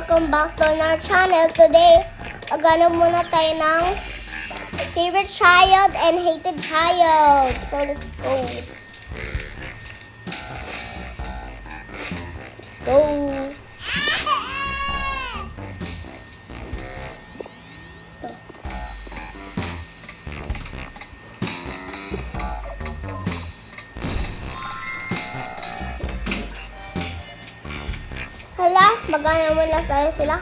welcome back to our channel. Today, agana muna tayo ng favorite child and hated child. So, let's go. Let's go. Hala, magana muna tayo sila.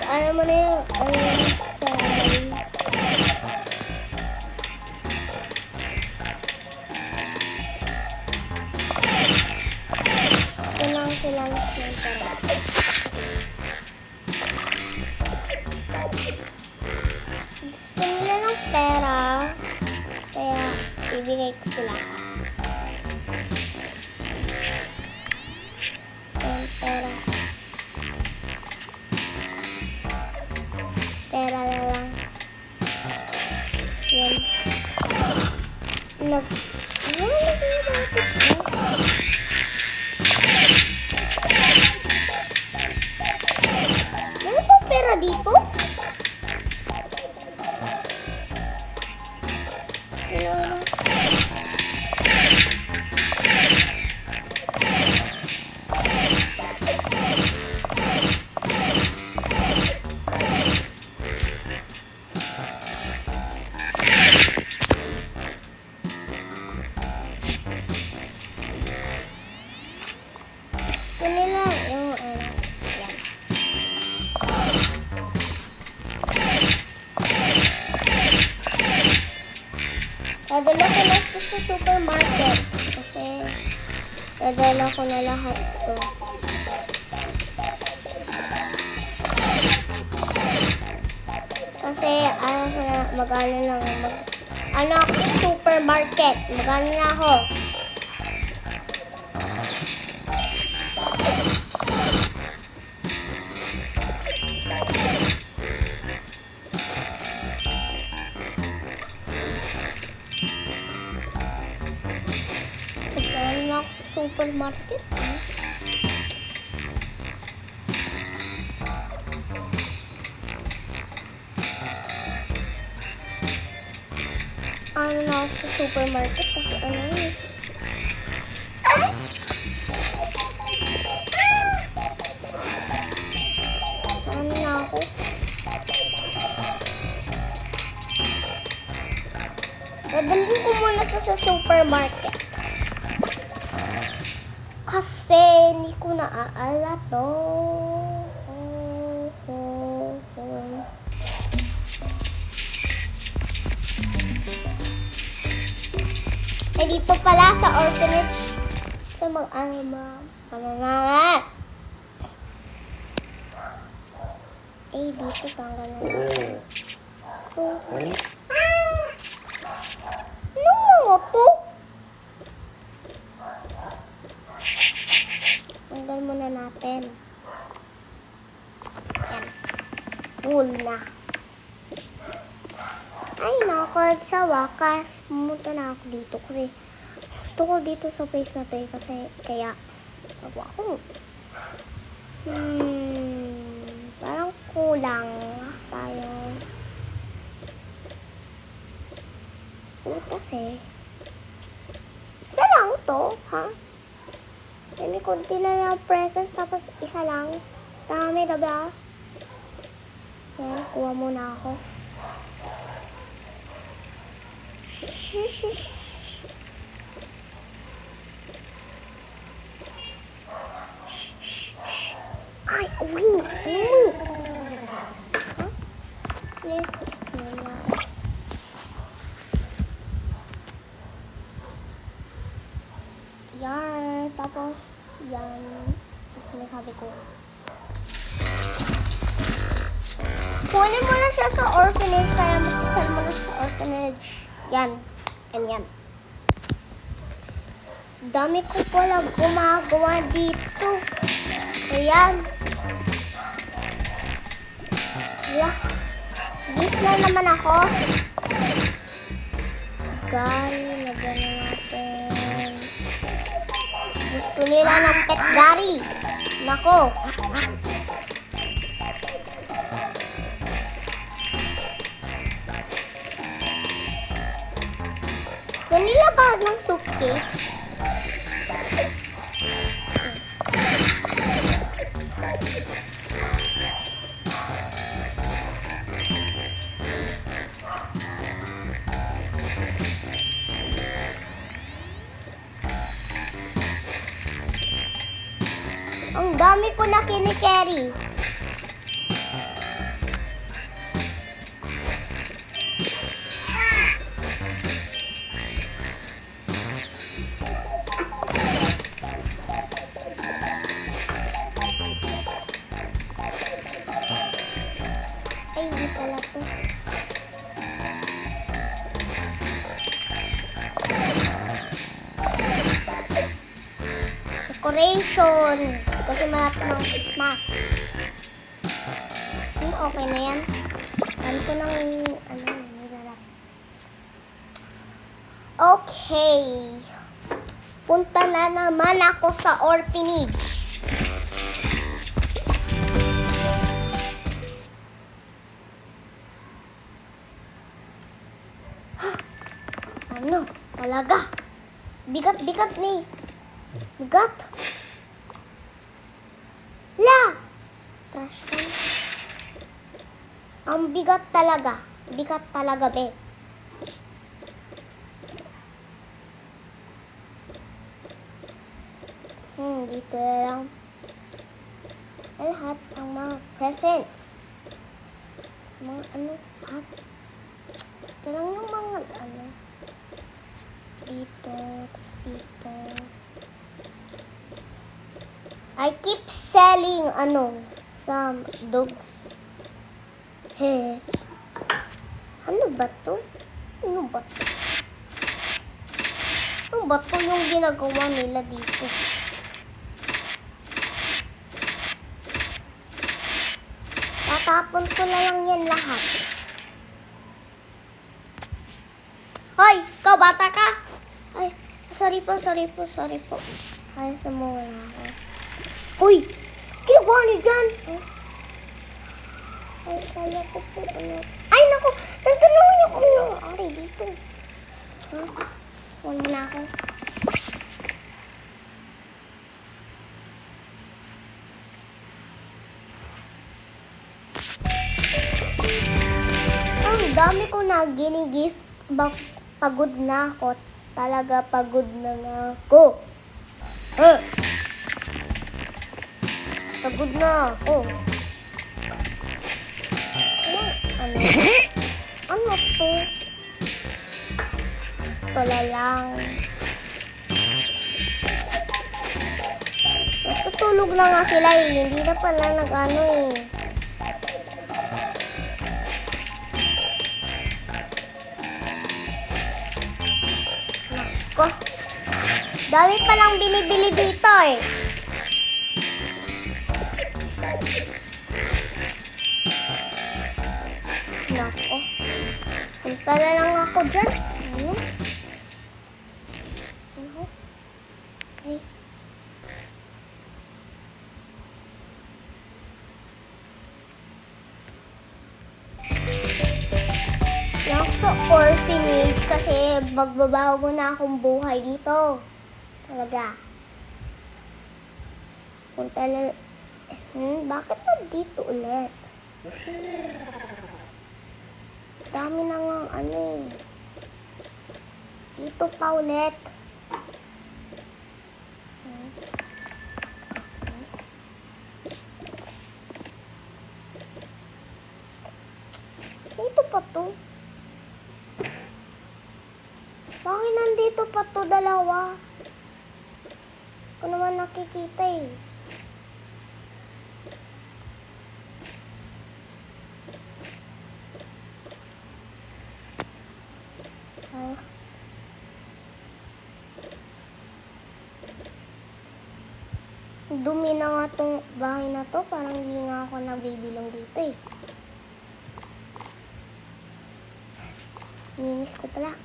Ano mo na yung silang gusto nila ng pera, kaya ibigay ko sila. Pera na lang. Yan. Ano ba pera dito? Nila yung yan. Dadala ko na ito sa supermarket kasi dadala ko na lahat ito. Kasi magano lang supermarket, magano na ako. Supermarket. Ano na ako sa supermarket kasi ano yun. Ano na ako. Dadalhin ko muna ito sa supermarket. Kasi hindi ko naaala to. Eh, dito pala sa orphanage. So, eh, dito tanggal na natin. Ano mga to? Tanggal muna natin. Yan. Full na. Ay, nakakad sa wakas. Pumunta na ako dito kasi gusto ko dito sa place na to eh, kasi kaya ako. Parang kulang tayo. Kasi isa lang to, ha? May konti lang yung presents, tapos isa lang. Dami, diba? Yan, kuha muna ako. Ay, uwi! Yan, tapos yan, sinasabi ko. Kunin mo na siya sa orphanage, kaya masasal mo na sa orphanage. Yan, ganyan. Dami ko palang gumagawa dito. Ayan. Yeah. Gift na naman ako. Gal, lagyan na natin. Gusto nila ng pet Gary. Nako. Gusto nila ba ng suitcase? Ang dami ko na kinikerry. Ay, hindi pala to. Decoration. Kasi malapit ng Christmas. Okay na yan. Ano ko nang, nilalap. Okay. Punta na naman ako sa orphanage. Ano? Talaga? Bigat-bigat ni. Bigat? La! Trash can. Ang bigat talaga. Bigat talaga, be. Dito na lang. Lahat ang mga presents. Mga lahat. Ito lang yung mga dito, tapos dito. I keep selling some dogs. He. Ano ba to? Ano ba to? Ano ba to yung ginagawa nila dito? Tatapon ko na lang yan lahat. Hoy! Ikaw, bata ka! Ay, sorry po. Ay, sumula ako. Uy! Ginagawa niyo dyan! Ay, kaya ko po Ay, naku! Nagtanong niyo ko Ari, dito. Huwag na ako. Ang dami ko na gini-gift. Pagod na ako. Talaga pagod na nga ako. Pagod na ako. Ano to? Tula lang. Natutulog na nga sila eh. Hindi na pala nag-ano eh. Nako. Dami palang binibili dito eh. Nako. Punta na lang ako dyan. Ay. Nasa orphanage kasi magbabago na akong buhay dito. Talaga. Punta na. Bakit na dito ulit? Dami na nga Dito pa ulit. Dito pa to. Bakit nandito pa to dalawa? Ko naman nakikita eh. Dumi na nga tong bahay na to. Parang hindi nga ako nabibilong dito eh. Ninis ko pala.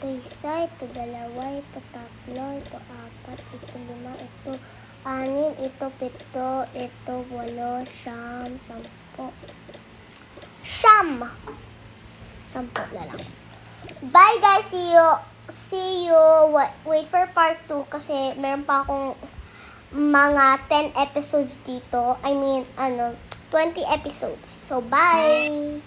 Ito isa, ito dalawa, ito tatlo, ito apat, ito lima, ito anim, ito pito, ito walo, siyam, sampo. Siyam! Sampo na lang. Bye guys! See you. Wait for part 2 kasi meron pa akong mga 10 episodes dito. I mean, 20 episodes. So, bye!